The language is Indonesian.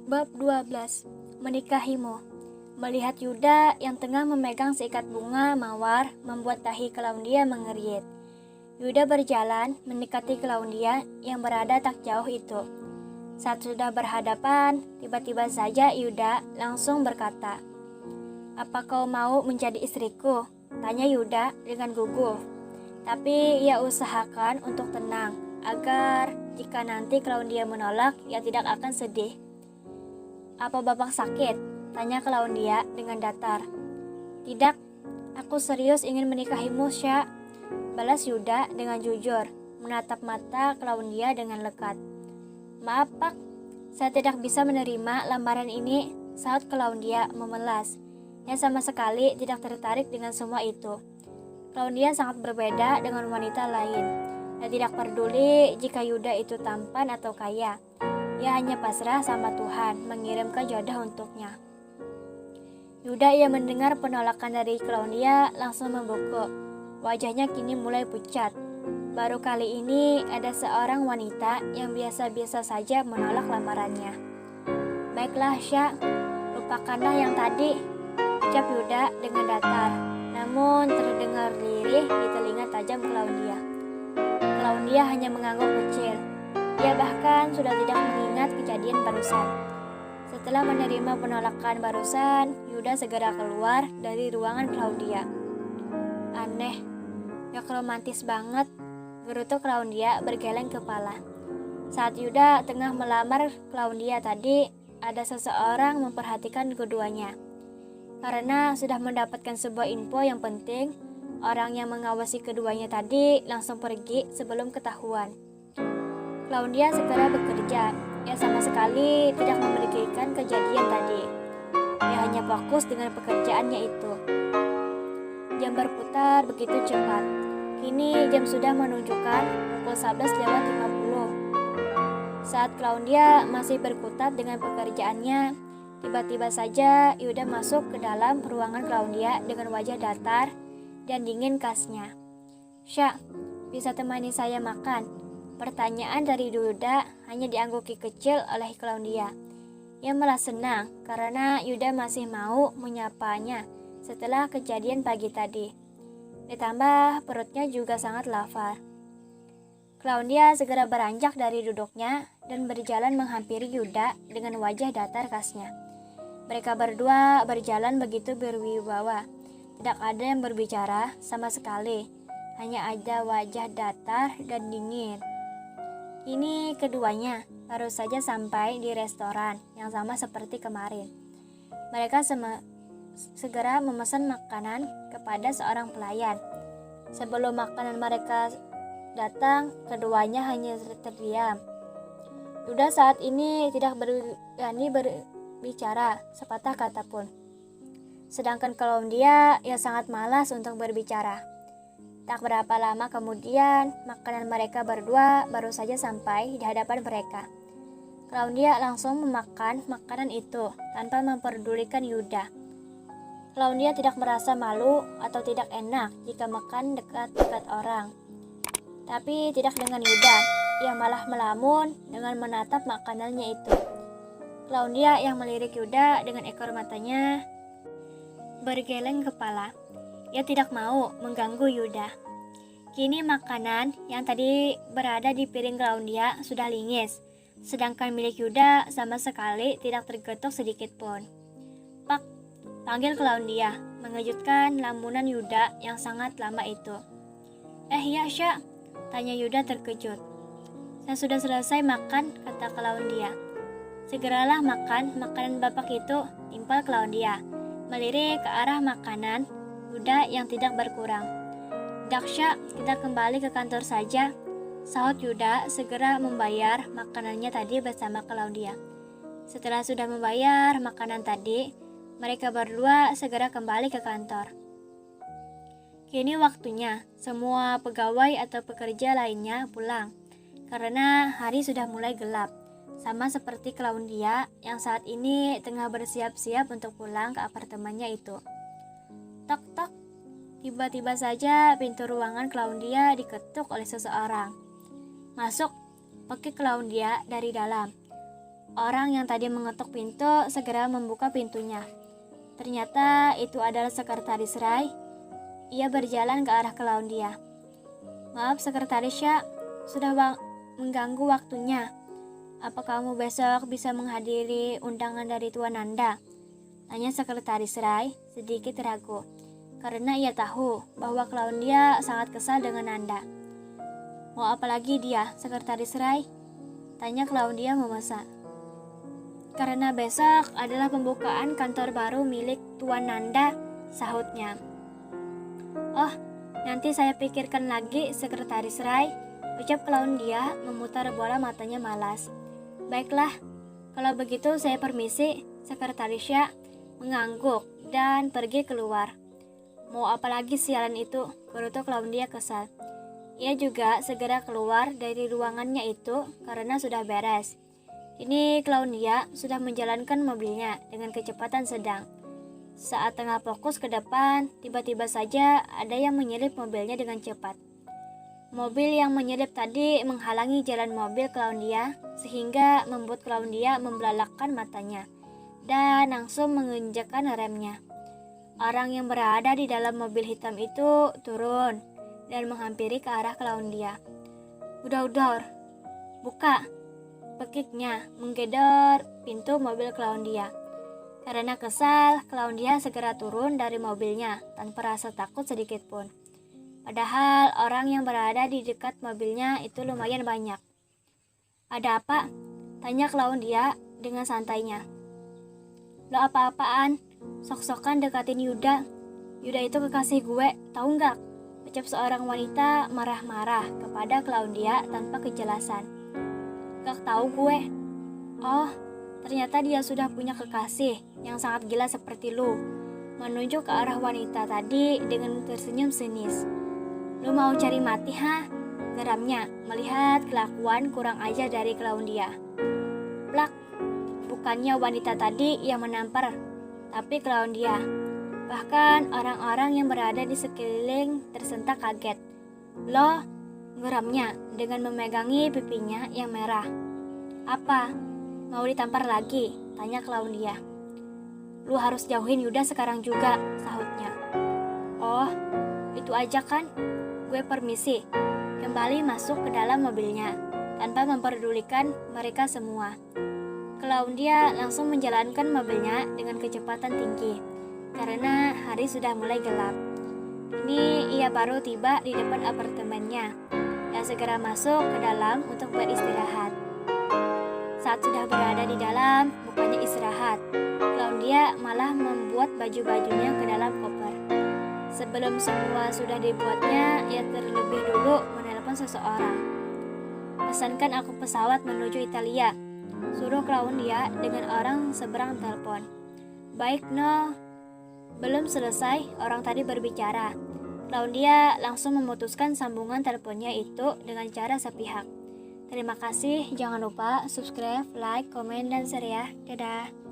Bab 12. Menikahimu. Melihat Yuda yang tengah memegang seikat bunga mawar membuat dahi Claudia mengerit. Yuda berjalan mendekati Claudia yang berada tak jauh itu. Saat sudah berhadapan, tiba-tiba saja Yuda langsung berkata, "Apa kau mau menjadi istriku?" tanya Yuda dengan gugup. Tapi ia usahakan untuk tenang, agar jika nanti Claudia menolak, ia tidak akan sedih. "Apa bapak sakit?" tanya Claudia dengan datar. "Tidak, aku serius ingin menikahimu, Sya," balas Yuda dengan jujur, menatap mata Claudia dengan lekat. "Maaf, Pak, saya tidak bisa menerima lamaran ini," saut Claudia memelas. Ia sama sekali tidak tertarik dengan semua itu. Claudia sangat berbeda dengan wanita lain. Dia tidak peduli jika Yuda itu tampan atau kaya. Ia hanya pasrah sama Tuhan mengirimkan jodoh untuknya. Yuda yang mendengar penolakan dari Claudia langsung membungkuk. Wajahnya kini mulai pucat. Baru kali ini ada seorang wanita yang biasa-biasa saja menolak lamarannya. "Baiklah, Sya, lupakanlah yang tadi," ucap Yuda dengan datar. Namun terdengar lirih di telinga tajam Claudia. Claudia hanya mengangguk kecil. Ia bahkan sudah tidak mengingat kejadian barusan. Setelah menerima penolakan barusan, Yuda segera keluar dari ruangan Claudia. "Aneh, gak romantis banget," gerutu Claudia bergeleng kepala. Saat Yuda tengah melamar Claudia tadi, ada seseorang memperhatikan keduanya. Karena sudah mendapatkan sebuah info yang penting, orang yang mengawasi keduanya tadi langsung pergi sebelum ketahuan. Claudia segera bekerja. Ia sama sekali tidak memikirkan kejadian tadi. Ia hanya fokus dengan pekerjaannya itu. Jam berputar begitu cepat. Kini jam sudah menunjukkan pukul 11:50. Saat Claudia masih berkutat dengan pekerjaannya, tiba-tiba saja Yuda masuk ke dalam ruangan Claudia dengan wajah datar dan dingin khasnya. "Sya, bisa temani saya makan?" Pertanyaan dari Yuda hanya diangguki kecil oleh Claudia. Ia malah senang karena Yuda masih mau menyapanya setelah kejadian pagi tadi. Ditambah perutnya juga sangat lapar. Claudia segera beranjak dari duduknya dan berjalan menghampiri Yuda dengan wajah datar khasnya. Mereka berdua berjalan begitu berwibawa. Tidak ada yang berbicara sama sekali. Hanya ada wajah datar dan dingin. Kini keduanya baru saja sampai di restoran yang sama seperti kemarin. Mereka segera memesan makanan kepada seorang pelayan. Sebelum makanan mereka datang, keduanya hanya terdiam. Yuda saat ini tidak berani berbicara sepatah kata pun. Sedangkan Claudia ia sangat malas untuk berbicara. Tak berapa lama kemudian, makanan mereka berdua baru saja sampai di hadapan mereka. Claudia langsung memakan makanan itu tanpa memperdulikan Yuda. Claudia tidak merasa malu atau tidak enak jika makan dekat-dekat orang. Tapi tidak dengan Yuda, ia malah melamun dengan menatap makanannya itu. Claudia yang melirik Yuda dengan ekor matanya bergeleng kepala. Ia tidak mau mengganggu Yuda. Kini makanan yang tadi berada di piring Claudia sudah lingis, sedangkan milik Yuda sama sekali tidak tergetuk sedikit pun. "Pak," panggil Claudia, mengejutkan lamunan Yuda yang sangat lama itu. Ya, Sya," tanya Yuda terkejut. "Saya sudah selesai makan," kata Claudia. "Segeralah makan makanan bapak itu," timpal Claudia, melirik ke arah makanan Yuda yang tidak berkurang. "Daksya, kita kembali ke kantor saja," saut Yuda segera membayar makanannya tadi bersama Claudia. Setelah sudah membayar makanan tadi, mereka berdua segera kembali ke kantor. Kini waktunya semua pegawai atau pekerja lainnya pulang, karena hari sudah mulai gelap, sama seperti Claudia yang saat ini tengah bersiap-siap untuk pulang ke apartemennya itu. Tok tok, tiba-tiba saja pintu ruangan Claudia diketuk oleh seseorang. "Masuk," pakai Claudia dari dalam. Orang yang tadi mengetuk pintu segera membuka pintunya. Ternyata itu adalah Sekretaris Rai. Ia berjalan ke arah Claudia. "Maaf Sekretaris Sya, sudah mengganggu waktunya. Apa kamu besok bisa menghadiri undangan dari Tuan Nanda?" Tanya Sekretaris Rai sedikit ragu, karena ia tahu bahwa Claudia sangat kesal dengan Nanda. "Mau apa lagi dia, Sekretaris Rai?" Tanya Claudia memesan. "Karena besok adalah pembukaan kantor baru milik Tuan Nanda," sahutnya. "Oh, nanti saya pikirkan lagi, Sekretaris Rai," ucap Claudia memutar bola matanya malas. "Baiklah, kalau begitu saya permisi," Sekretarisnya mengangguk dan pergi keluar. "Mau apa lagi sialan itu?" gerutu Claudia kesal. Ia juga segera keluar dari ruangannya itu karena sudah beres. Kini Claudia sudah menjalankan mobilnya dengan kecepatan sedang. Saat tengah fokus ke depan, tiba-tiba saja ada yang menyelip mobilnya dengan cepat. Mobil yang menyelip tadi menghalangi jalan mobil Claudia sehingga membuat Claudia membelalakkan matanya dan langsung menginjakkan remnya. Orang yang berada di dalam mobil hitam itu turun dan menghampiri ke arah Claudia. "Udah, buka!" Pekiknya menggedor pintu mobil Claudia. Karena kesal, Claudia segera turun dari mobilnya tanpa rasa takut sedikit pun. Padahal orang yang berada di dekat mobilnya itu lumayan banyak. "Ada apa?" tanya Claudia dengan santainya. "Lo apa-apaan? Sok-sokan dekatin Yuda. Yuda itu kekasih gue, tahu nggak?" ucap seorang wanita marah-marah kepada Claudia tanpa kejelasan. "Gak tahu gue." "Oh, ternyata dia sudah punya kekasih yang sangat gila seperti lu," menunjuk ke arah wanita tadi dengan tersenyum sinis. "Lu mau cari mati, ha?" geramnya melihat kelakuan kurang ajar dari Claudia. Plak, bukannya wanita tadi yang menampar, tapi Claudia. Bahkan orang-orang yang berada di sekeliling tersentak kaget. "Loh," geramnya dengan memegangi pipinya yang merah. "Apa? Mau ditampar lagi?" tanya Claudia. "Lu harus jauhin Yuda sekarang juga," sahutnya. "Oh, itu aja kan? Gue permisi." Kembali masuk ke dalam mobilnya tanpa memperdulikan mereka semua. Claudia langsung menjalankan mobilnya dengan kecepatan tinggi karena hari sudah mulai gelap. Ini ia baru tiba di depan apartemennya dan segera masuk ke dalam untuk beristirahat. Saat sudah berada di dalam, bukannya istirahat, Claudia malah membuat baju-bajunya ke dalam koper. Sebelum semua sudah dibuatnya, ia terlebih dulu menelpon seseorang. "Pesankan aku pesawat menuju Italia," suruh Claudia dengan orang seberang telepon. "Baik, no." Belum selesai orang tadi berbicara, Claudia langsung memutuskan sambungan teleponnya itu dengan cara sepihak. Terima kasih, jangan lupa subscribe, like, komen, dan share ya. Dadah.